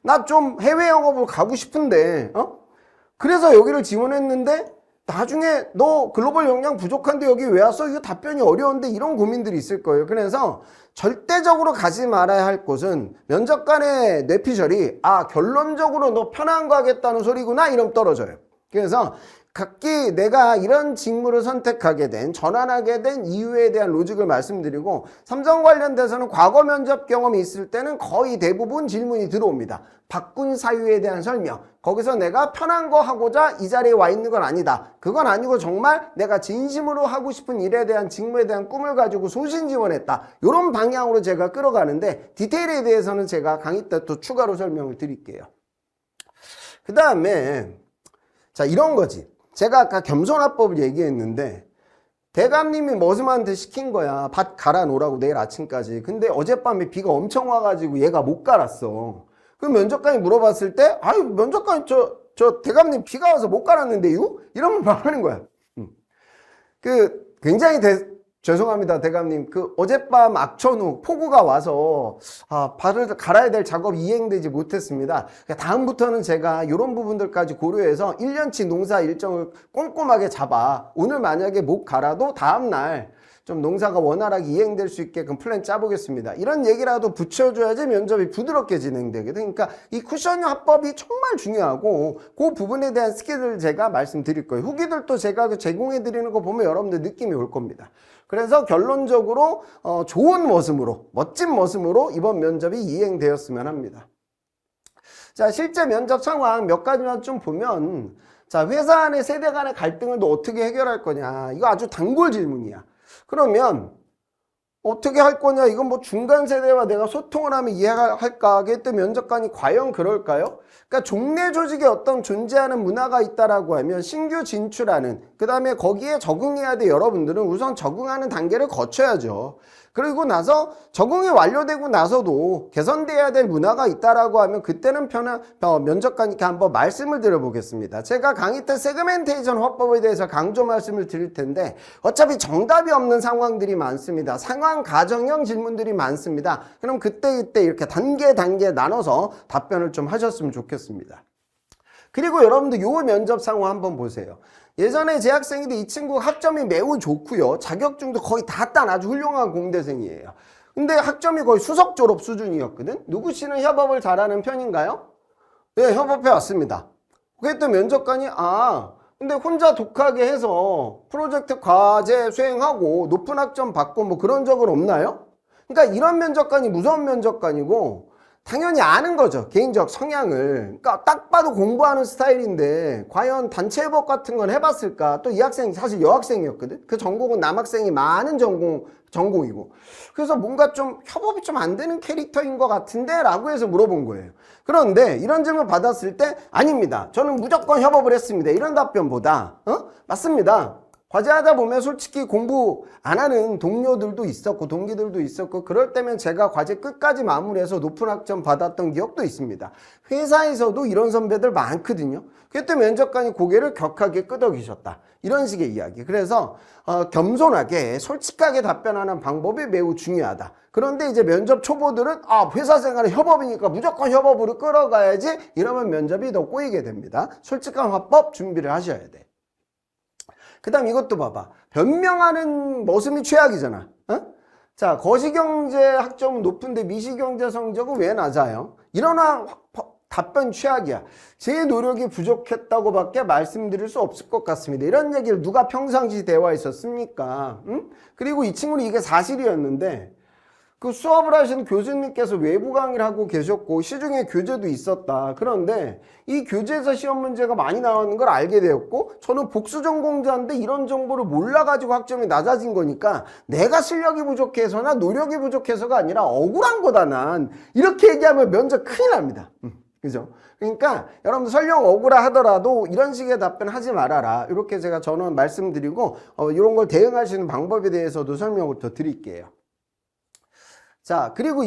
나 좀 해외 영업으로 가고 싶은데 그래서 여기를 지원했는데 나중에 너 글로벌 역량 부족한데 여기 왜 왔어? 이거 답변이 어려운데, 이런 고민들이 있을 거예요. 그래서 절대적으로 가지 말아야 할 곳은 면접관의 뇌피셜이 결론적으로 너 편한 거 하겠다는 소리구나 이러면 떨어져요. 그래서 각기 내가 이런 직무를 선택하게 된, 전환하게 된 이유에 대한 로직을 말씀드리고, 삼성 관련돼서는 과거 면접 경험이 있을 때는 거의 대부분 질문이 들어옵니다. 바꾼 사유에 대한 설명. 거기서 내가 편한 거 하고자 이 자리에 와 있는 건 아니다. 그건 아니고 정말 내가 진심으로 하고 싶은 일에 대한, 직무에 대한 꿈을 가지고 소신 지원했다. 이런 방향으로 제가 끌어가는데, 디테일에 대해서는 제가 강의 때 또 추가로 설명을 드릴게요. 그 다음에 자, 이런 거지. 제가 아까 겸손화법을 얘기했는데, 대감님이 머슴한테 시킨 거야. 밭 갈아 놓으라고 내일 아침까지. 근데 어젯밤에 비가 엄청 와가지고 얘가 못 갈았어. 그럼 면접관이 물어봤을 때, 면접관이 저 대감님 비가 와서 못 갈았는데요? 이러면 말하는 거야. 굉장히 죄송합니다, 대감님. 어젯밤 악천후 폭우가 와서 밭을 갈아야 될 작업이 이행되지 못했습니다. 다음부터는 제가 이런 부분들까지 고려해서 1년치 농사 일정을 꼼꼼하게 잡아 오늘 만약에 못 갈아도 다음날 좀 농사가 원활하게 이행될 수 있게끔 플랜 짜보겠습니다. 이런 얘기라도 붙여줘야지 면접이 부드럽게 진행되게. 그러니까 이 쿠션 화법이 정말 중요하고, 그 부분에 대한 스킬을 제가 말씀드릴 거예요. 후기들도 제가 제공해드리는 거 보면 여러분들 느낌이 올 겁니다. 그래서 결론적으로 좋은 모습으로, 멋진 모습으로 이번 면접이 이행되었으면 합니다. 자, 실제 면접 상황 몇 가지만 좀 보면, 자, 회사 안의 세대 간의 갈등을 너 어떻게 해결할 거냐. 이거 아주 단골 질문이야. 그러면 어떻게 할 거냐, 이건 뭐 중간 세대와 내가 소통을 하면 이해할까 하겠던 면접관이 과연 그럴까요? 그러니까 종래 조직에 어떤 존재하는 문화가 있다라고 하면 신규 진출하는, 그 다음에 거기에 적응해야 돼. 여러분들은 우선 적응하는 단계를 거쳐야죠. 그리고 나서 적응이 완료되고 나서도 개선돼야 될 문화가 있다라고 하면 그때는 면접관님께 한번 말씀을 드려보겠습니다. 제가 강의 때 세그멘테이션 화법에 대해서 강조 말씀을 드릴 텐데, 어차피 정답이 없는 상황들이 많습니다. 상황 가정형 질문들이 많습니다. 그럼 그때 이렇게 단계 나눠서 답변을 좀 하셨으면 좋겠습니다. 그리고 여러분들 요 면접 상황 한번 보세요. 예전에 제 학생인데 이 친구 학점이 매우 좋고요. 자격증도 거의 다 딴 아주 훌륭한 공대생이에요. 근데 학점이 거의 수석 졸업 수준이었거든. 누구 씨는 협업을 잘하는 편인가요? 네, 협업해 왔습니다. 그랬더니 면접관이 근데 혼자 독하게 해서 프로젝트 과제 수행하고 높은 학점 받고 뭐 그런 적은 없나요? 그러니까 이런 면접관이 무서운 면접관이고, 당연히 아는 거죠. 개인적 성향을. 그러니까 딱 봐도 공부하는 스타일인데 과연 단체 협업 같은 건 해봤을까? 또 이 학생이 사실 여학생이었거든. 그 전공은 남학생이 많은 전공이고. 그래서 뭔가 좀 협업이 좀 안 되는 캐릭터인 것 같은데? 라고 해서 물어본 거예요. 그런데 이런 질문 받았을 때 아닙니다. 저는 무조건 협업을 했습니다. 이런 답변보다 맞습니다. 과제하다 보면 솔직히 공부 안 하는 동료들도 있었고 동기들도 있었고, 그럴 때면 제가 과제 끝까지 마무리해서 높은 학점 받았던 기억도 있습니다. 회사에서도 이런 선배들 많거든요. 그때 면접관이 고개를 격하게 끄덕이셨다. 이런 식의 이야기. 그래서 겸손하게 솔직하게 답변하는 방법이 매우 중요하다. 그런데 이제 면접 초보들은 회사 생활은 협업이니까 무조건 협업으로 끌어가야지, 이러면 면접이 더 꼬이게 됩니다. 솔직한 화법 준비를 하셔야 돼. 그 다음 이것도 봐봐. 변명하는 머슴이 최악이잖아. 자, 거시경제 학점은 높은데 미시경제 성적은 왜 낮아요? 이런 답변 최악이야. 제 노력이 부족했다고 밖에 말씀드릴 수 없을 것 같습니다. 이런 얘기를 누가 평상시 대화했었습니까? 그리고 이 친구는 이게 사실이었는데, 그 수업을 하시는 교수님께서 외부 강의를 하고 계셨고 시중에 교재도 있었다. 그런데 이 교재에서 시험 문제가 많이 나오는 걸 알게 되었고, 저는 복수 전공자인데 이런 정보를 몰라가지고 학점이 낮아진 거니까 내가 실력이 부족해서나 노력이 부족해서가 아니라 억울한 거다 난. 이렇게 얘기하면 면접 큰일 납니다. 그죠? 그러니까 여러분들 설령 억울하 하더라도 이런 식의 답변 하지 말아라. 이렇게 제가 저는 말씀드리고 이런 걸 대응하시는 방법에 대해서도 설명을 더 드릴게요. 자, 그리고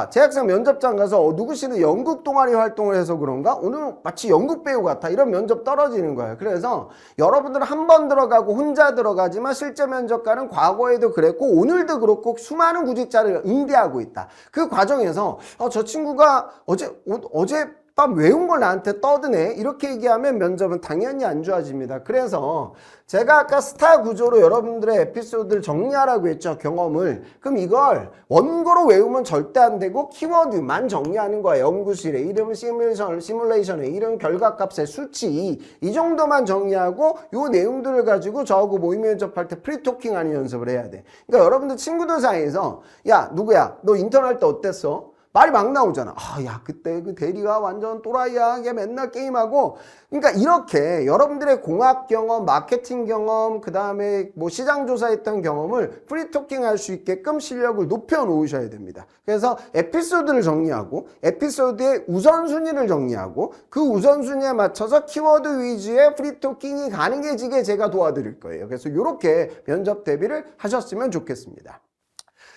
재학생 면접장 가서 누구씨는 연극 동아리 활동을 해서 그런가? 오늘 마치 연극 배우 같아. 이런 면접 떨어지는 거예요. 그래서 여러분들은 한 번 들어가고 혼자 들어가지만 실제 면접관은 과거에도 그랬고 오늘도 그렇고 수많은 구직자를 응대하고 있다. 그 과정에서 저 친구가 어젯밤 외운 걸 나한테 떠드네. 이렇게 얘기하면 면접은 당연히 안 좋아집니다. 그래서 제가 아까 스타 구조로 여러분들의 에피소드를 정리하라고 했죠. 경험을. 그럼 이걸 원고로 외우면 절대 안 되고 키워드만 정리하는 거예요. 연구실의 이름, 시뮬레이션의 이름, 결과값의 수치 이 정도만 정리하고 요 내용들을 가지고 저하고 모의 면접할 때 프리토킹 하는 연습을 해야 돼. 그러니까 여러분들 친구들 사이에서 야 누구야 너 인턴 할 때 어땠어? 말이 막 나오잖아. 야, 그때 그 대리가 완전 또라이야. 걔 맨날 게임하고. 그러니까 이렇게 여러분들의 공학 경험, 마케팅 경험, 그 다음에 뭐 시장 조사했던 경험을 프리토킹 할 수 있게끔 실력을 높여 놓으셔야 됩니다. 그래서 에피소드를 정리하고, 에피소드의 우선순위를 정리하고, 그 우선순위에 맞춰서 키워드 위주의 프리토킹이 가능해지게 제가 도와드릴 거예요. 그래서 이렇게 면접 대비를 하셨으면 좋겠습니다.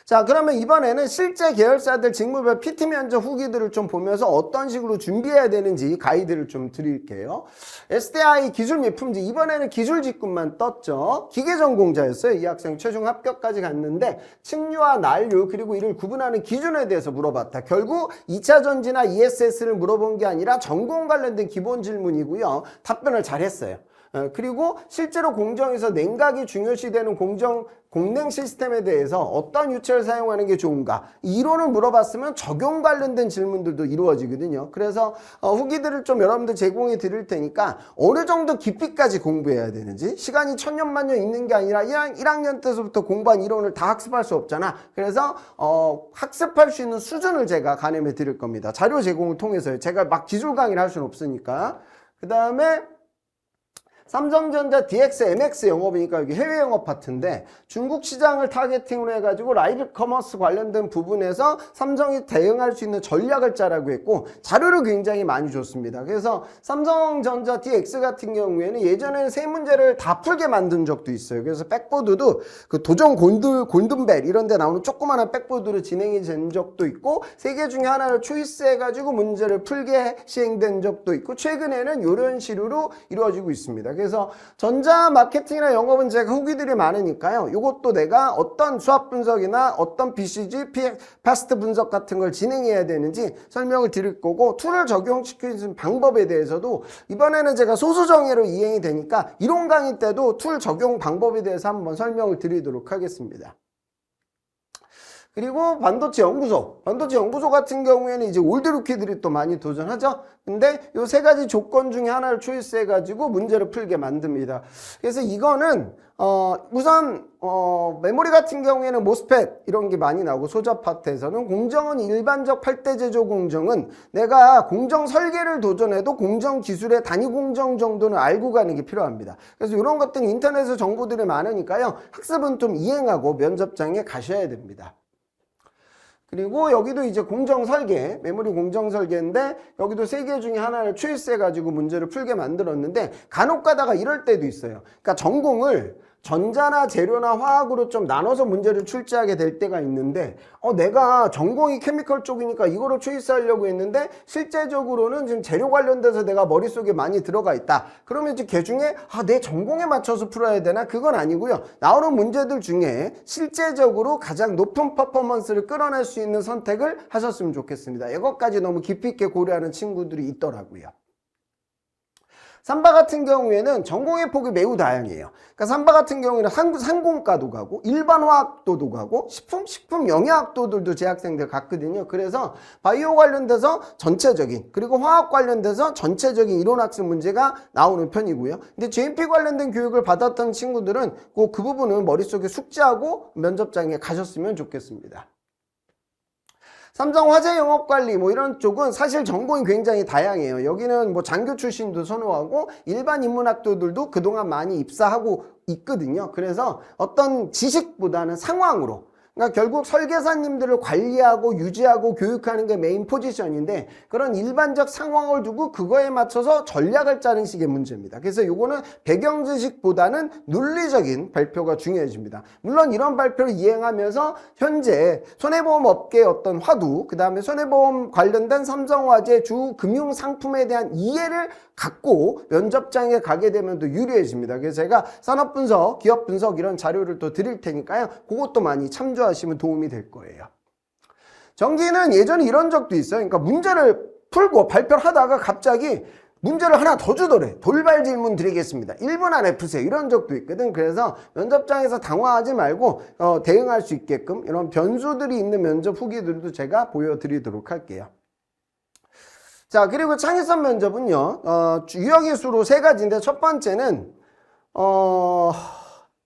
자, 그러면 이번에는 실제 계열사들 직무별 PT 면접 후기들을 좀 보면서 어떤 식으로 준비해야 되는지 가이드를 좀 드릴게요. SDI 기술 미품지 이번에는 기술 직군만 떴죠. 기계전공자였어요. 이 학생 최종 합격까지 갔는데 층류와 난류 그리고 이를 구분하는 기준에 대해서 물어봤다. 결국 2차 전지나 ESS를 물어본 게 아니라 전공 관련된 기본 질문이고요. 답변을 잘했어요. 그리고 실제로 공정에서 냉각이 중요시되는 공냉 시스템에 대해서 어떤 유체를 사용하는 게 좋은가 이론을 물어봤으면 적용 관련된 질문들도 이루어지거든요. 그래서 후기들을 좀 여러분들 제공해 드릴 테니까 어느 정도 깊이까지 공부해야 되는지 시간이 천년만년 있는 게 아니라 1학년 때서부터 공부한 이론을 다 학습할 수 없잖아. 그래서 학습할 수 있는 수준을 제가 가늠해 드릴 겁니다. 자료 제공을 통해서요. 제가 막 기술 강의를 할 수는 없으니까. 그 다음에 삼성전자 DX, MX 영업이니까 여기 해외 영업 파트인데 중국 시장을 타겟팅으로 해가지고 라이브 커머스 관련된 부분에서 삼성이 대응할 수 있는 전략을 짜라고 했고 자료를 굉장히 많이 줬습니다. 그래서 삼성전자 DX 같은 경우에는 예전에는 세 문제를 다 풀게 만든 적도 있어요. 그래서 백보드도 그 도전 골든벨 이런 데 나오는 조그마한 백보드로 진행이 된 적도 있고 세 개 중에 하나를 초이스해가지고 문제를 풀게 시행된 적도 있고 최근에는 이런 식으로 이루어지고 있습니다. 그래서 전자 마케팅이나 영업은 제가 후기들이 많으니까요. 이것도 내가 어떤 수학 분석이나 어떤 BCG, 패스트 분석 같은 걸 진행해야 되는지 설명을 드릴 거고 툴을 적용시키는 방법에 대해서도 이번에는 제가 소수정예로 이행이 되니까 이론 강의 때도 툴 적용 방법에 대해서 한번 설명을 드리도록 하겠습니다. 그리고 반도체 연구소 같은 경우에는 이제 올드 루키들이 또 많이 도전하죠. 근데 요 세 가지 조건 중에 하나를 초이스해 가지고 문제를 풀게 만듭니다. 그래서 이거는 우선 메모리 같은 경우에는 모스펫 이런 게 많이 나오고 소자 파트에서는 공정은 일반적 8대 제조 공정은 내가 공정 설계를 도전해도 공정 기술의 단위 공정 정도는 알고 가는 게 필요합니다. 그래서 이런 것들은 인터넷에 정보들이 많으니까요. 학습은 좀 이행하고 면접장에 가셔야 됩니다. 그리고 여기도 이제 공정설계, 메모리 공정설계인데 여기도 세 개 중에 하나를 초이스해가지고 문제를 풀게 만들었는데 간혹 가다가 이럴 때도 있어요. 그러니까 전공을 전자나 재료나 화학으로 좀 나눠서 문제를 출제하게 될 때가 있는데 내가 전공이 케미컬 쪽이니까 이거를 초이스하려고 했는데 실제적으로는 지금 재료 관련돼서 내가 머릿속에 많이 들어가 있다. 그러면 이제 그 중에 내 전공에 맞춰서 풀어야 되나? 그건 아니고요. 나오는 문제들 중에 실제적으로 가장 높은 퍼포먼스를 끌어낼 수 있는 선택을 하셨으면 좋겠습니다. 이것까지 너무 깊이 있게 고려하는 친구들이 있더라고요. 삼바 같은 경우에는 전공의 폭이 매우 다양해요. 그러니까 삼바 같은 경우에는 상공과도 가고 일반 화학도도 가고 식품 영양학도들도 제 학생들 갔거든요. 그래서 바이오 관련돼서 전체적인 그리고 화학 관련돼서 전체적인 이론학습 문제가 나오는 편이고요. 근데 GMP 관련된 교육을 받았던 친구들은 그 부분은 머릿속에 숙지하고 면접장에 가셨으면 좋겠습니다. 삼성 화재 영업관리 뭐 이런 쪽은 사실 전공이 굉장히 다양해요. 여기는 뭐 장교 출신도 선호하고 일반 인문학도들도 그동안 많이 입사하고 있거든요. 그래서 어떤 지식보다는 상황으로 그러니까 결국 설계사님들을 관리하고 유지하고 교육하는 게 메인 포지션인데 그런 일반적 상황을 두고 그거에 맞춰서 전략을 짜는 식의 문제입니다. 그래서 요거는 배경 지식보다는 논리적인 발표가 중요해집니다. 물론 이런 발표를 이행하면서 현재 손해보험 업계의 어떤 화두, 그 다음에 손해보험 관련된 삼성화재 주 금융 상품에 대한 이해를 갖고 면접장에 가게 되면 더 유리해집니다. 그래서 제가 산업 분석, 기업 분석 이런 자료를 또 드릴 테니까요. 그것도 많이 참조하시면 도움이 될 거예요. 정기는 예전에 이런 적도 있어요. 그러니까 문제를 풀고 발표를 하다가 갑자기 문제를 하나 더 주더래. 돌발 질문 드리겠습니다. 1분 안에 푸세요. 이런 적도 있거든. 그래서 면접장에서 당황하지 말고 대응할 수 있게끔 이런 변수들이 있는 면접 후기들도 제가 보여드리도록 할게요. 자, 그리고 창의성 면접은요, 유형의 수로 3가지인데, 첫 번째는,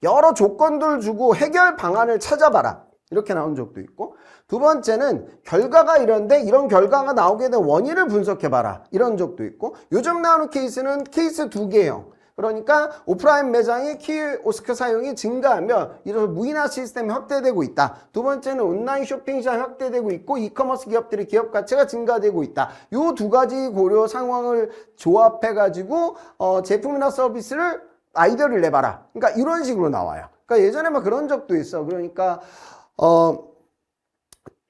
여러 조건들을 주고 해결 방안을 찾아봐라. 이렇게 나온 적도 있고, 두 번째는 결과가 이런데 이런 결과가 나오게 된 원인을 분석해봐라. 이런 적도 있고, 요즘 나오는 케이스는 케이스 2개예요. 그러니까 오프라인 매장의 키오스크 사용이 증가하며 이래서 무인화 시스템이 확대되고 있다. 두 번째는 온라인 쇼핑 시장이 확대되고 있고 이커머스 기업들의 기업 가치가 증가되고 있다. 이 2가지 고려 상황을 조합해 가지고 제품이나 서비스를 아이디어를 내봐라. 그러니까 이런 식으로 나와요. 그러니까 예전에 막 그런 적도 있어. 그러니까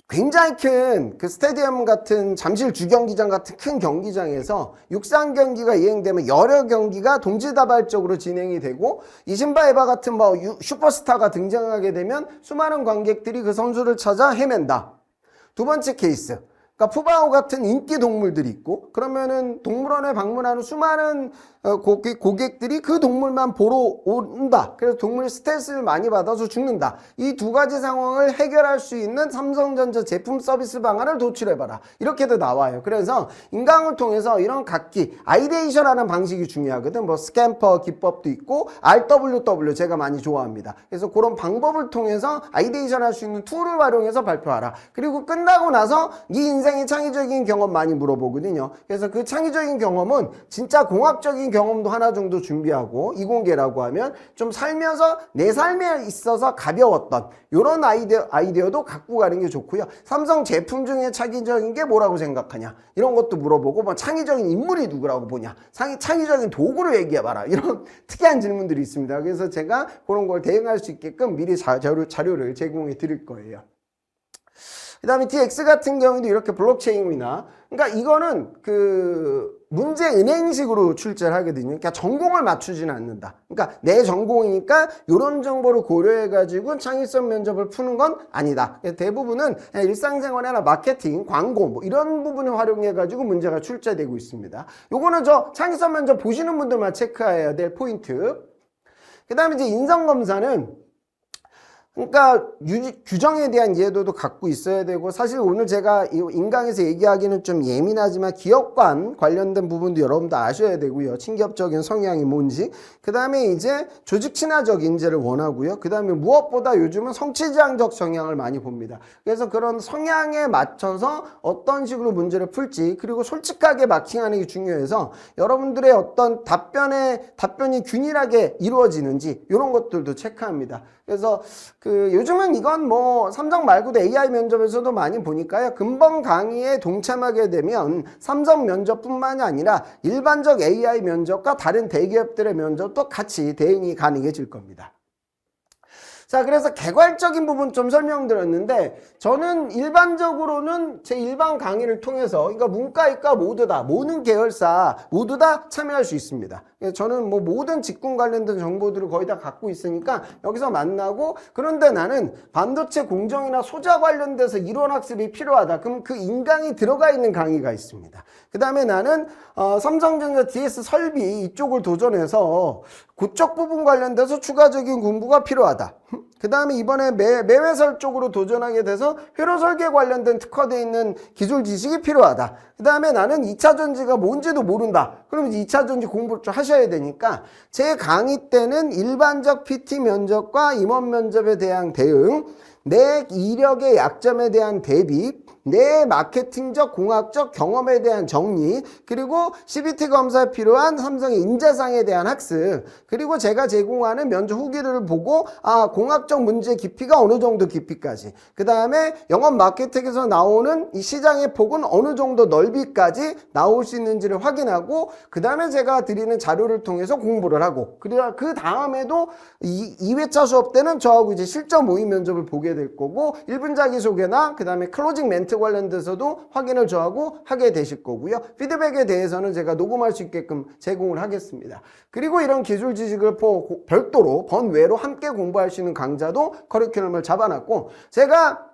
굉장히 큰 그 스테디움 같은 잠실 주경기장 같은 큰 경기장에서 육상 경기가 이행되면 여러 경기가 동시다발적으로 진행이 되고 이신바에바 같은 뭐 슈퍼스타가 등장하게 되면 수많은 관객들이 그 선수를 찾아 헤맨다. 두 번째 케이스. 그러니까 푸바오 같은 인기 동물들이 있고 그러면은 동물원에 방문하는 수많은 고객들이 그 동물만 보러 온다. 그래서 동물 스트레스를 많이 받아서 죽는다. 이 2가지 상황을 해결할 수 있는 삼성전자 제품 서비스 방안을 도출해봐라. 이렇게도 나와요. 그래서 인강을 통해서 이런 각기 아이데이션하는 방식이 중요하거든. 뭐 스캠퍼 기법도 있고 RWW 제가 많이 좋아합니다. 그래서 그런 방법을 통해서 아이데이션 할 수 있는 툴을 활용해서 발표하라. 그리고 끝나고 나서 네 인생의 창의적인 경험 많이 물어보거든요. 그래서 그 창의적인 경험은 진짜 공학적인 경험도 하나 정도 준비하고 이공계라고 하면 좀 살면서 내 삶에 있어서 가벼웠던 이런 아이디어도 갖고 가는 게 좋고요. 삼성 제품 중에 창의적인 게 뭐라고 생각하냐 이런 것도 물어보고 뭐 창의적인 인물이 누구라고 보냐 창의적인 도구를 얘기해봐라 이런 특이한 질문들이 있습니다. 그래서 제가 그런 걸 대응할 수 있게끔 미리 자료를 제공해 드릴 거예요. 그 다음에 DX 같은 경우도 이렇게 블록체인이나 그러니까 이거는 그 문제 은행식으로 출제를 하거든요. 그러니까 전공을 맞추지는 않는다. 그러니까 내 전공이니까 이런 정보를 고려해가지고 창의성 면접을 푸는 건 아니다. 대부분은 일상생활이나 마케팅, 광고 뭐 이런 부분을 활용해가지고 문제가 출제되고 있습니다. 요거는 저 창의성 면접 보시는 분들만 체크해야 될 포인트. 그 다음에 이제 인성검사는 그러니까 규정에 대한 이해도도 갖고 있어야 되고 사실 오늘 제가 인강에서 얘기하기는 좀 예민하지만 기업관 관련된 부분도 여러분도 아셔야 되고요. 친기업적인 성향이 뭔지 그 다음에 이제 조직 친화적 인재를 원하고요. 그 다음에 무엇보다 요즘은 성취지향적 성향을 많이 봅니다. 그래서 그런 성향에 맞춰서 어떤 식으로 문제를 풀지 그리고 솔직하게 마킹하는 게 중요해서 여러분들의 어떤 답변이 균일하게 이루어지는지 이런 것들도 체크합니다. 그래서 요즘은 이건 뭐 삼성 말고도 AI 면접에서도 많이 보니까요. 근본 강의에 동참하게 되면 삼성 면접뿐만이 아니라 일반적 AI 면접과 다른 대기업들의 면접도 같이 대응이 가능해질 겁니다. 자, 그래서 개괄적인 부분 좀 설명드렸는데 저는 일반적으로는 제 일반 강의를 통해서 그러니까 문과, 이과 모두 다 모든 계열사 모두 다 참여할 수 있습니다. 저는 뭐 모든 직군 관련된 정보들을 거의 다 갖고 있으니까 여기서 만나고 그런데 나는 반도체 공정이나 소자 관련돼서 이론 학습이 필요하다. 그럼 그 인강이 들어가 있는 강의가 있습니다. 그 다음에 나는 삼성전자 DS 설비 이쪽을 도전해서 그쪽 부분 관련돼서 추가적인 공부가 필요하다. 그 다음에 이번에 매회설 쪽으로 도전하게 돼서 회로 설계 관련된 특화되어 있는 기술 지식이 필요하다. 그 다음에 나는 2차 전지가 뭔지도 모른다. 그러면 2차 전지 공부를 좀 하셔야 되니까 제 강의 때는 일반적 PT 면접과 임원 면접에 대한 대응 내 이력의 약점에 대한 대비, 내 마케팅적, 공학적 경험에 대한 정리, 그리고 CBT 검사에 필요한 삼성의 인재상에 대한 학습, 그리고 제가 제공하는 면접 후기를 보고 공학적 문제 깊이가 어느 정도 깊이까지, 그 다음에 영업 마케팅에서 나오는 이 시장의 폭은 어느 정도 넓이까지 나올 수 있는지를 확인하고, 그 다음에 제가 드리는 자료를 통해서 공부를 하고, 그리고 그 다음에도 2회차 수업 때는 저하고 이제 실전 모의 면접을 보게 될 거고, 1분 자기소개나 그 다음에 클로징 멘트 관련돼서도 확인을 저하고 하게 되실 거고요. 피드백에 대해서는 제가 녹음할 수 있게끔 제공을 하겠습니다. 그리고 이런 기술 지식을 별도로 번외로 함께 공부할 수 있는 강좌도 커리큘럼을 잡아놨고, 제가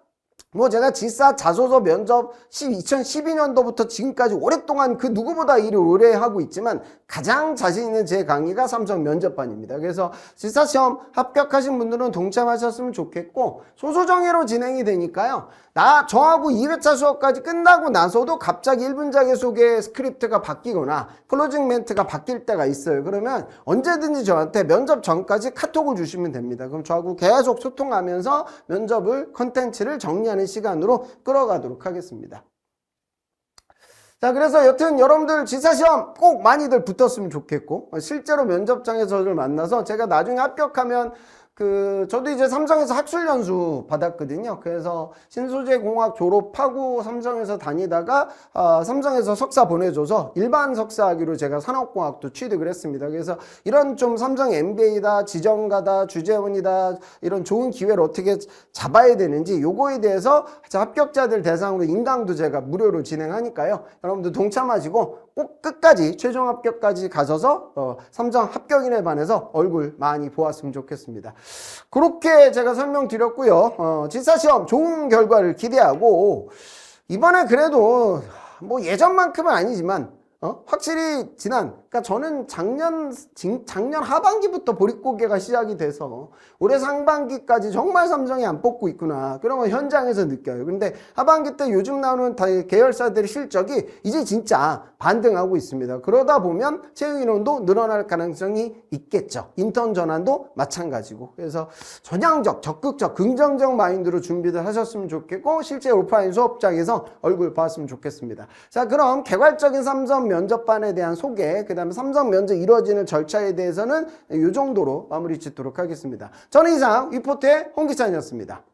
지사 자소서 면접 2012년도부터 지금까지 오랫동안 그 누구보다 일을 오래 하고 있지만 가장 자신 있는 제 강의가 삼성 면접반입니다. 그래서 지사 시험 합격하신 분들은 동참하셨으면 좋겠고, 소수정예로 진행이 되니까요. 저하고 2회차 수업까지 끝나고 나서도 갑자기 1분 자기소개 스크립트가 바뀌거나 클로징 멘트가 바뀔 때가 있어요. 그러면 언제든지 저한테 면접 전까지 카톡을 주시면 됩니다. 그럼 저하고 계속 소통하면서 면접을 컨텐츠를 정리하는 시간으로 끌어가도록 하겠습니다. 자, 그래서 여튼 여러분들 지사시험 꼭 많이들 붙었으면 좋겠고, 실제로 면접장에서 저를 만나서 제가 나중에 합격하면 저도 이제 삼성에서 학술연수 받았거든요. 그래서 신소재공학 졸업하고 삼성에서 다니다가 삼성에서 석사 보내줘서 일반 석사학위로 제가 산업공학도 취득을 했습니다. 그래서 이런 좀 삼성 MBA다, 지정가다, 주재원이다, 이런 좋은 기회를 어떻게 잡아야 되는지 요거에 대해서 합격자들 대상으로 인강도 제가 무료로 진행하니까요. 여러분들 동참하시고 꼭 끝까지 최종 합격까지 가셔서 삼성 합격인에 반해서 얼굴 많이 보았으면 좋겠습니다. 그렇게 제가 설명드렸고요. 지사시험 좋은 결과를 기대하고, 이번에 그래도 뭐 예전만큼은 아니지만 확실히 그러니까 저는 작년 하반기부터 보릿고개가 시작이 돼서 올해 상반기까지 정말 삼성이 안 뽑고 있구나, 그런 걸 현장에서 느껴요. 근데 하반기 때 요즘 나오는 계열사들의 실적이 이제 진짜 반등하고 있습니다. 그러다 보면 채용 인원도 늘어날 가능성이 있겠죠. 인턴 전환도 마찬가지고. 그래서 전향적, 적극적, 긍정적 마인드로 준비를 하셨으면 좋겠고, 실제 오프라인 수업장에서 얼굴 봤으면 좋겠습니다. 자, 그럼 개괄적인 삼성 면접반에 대한 소개, 그 다음에 삼성 면접 이루어지는 절차에 대해서는 이 정도로 마무리 짓도록 하겠습니다. 저는 이상 위포트의 홍 기찬이었습니다.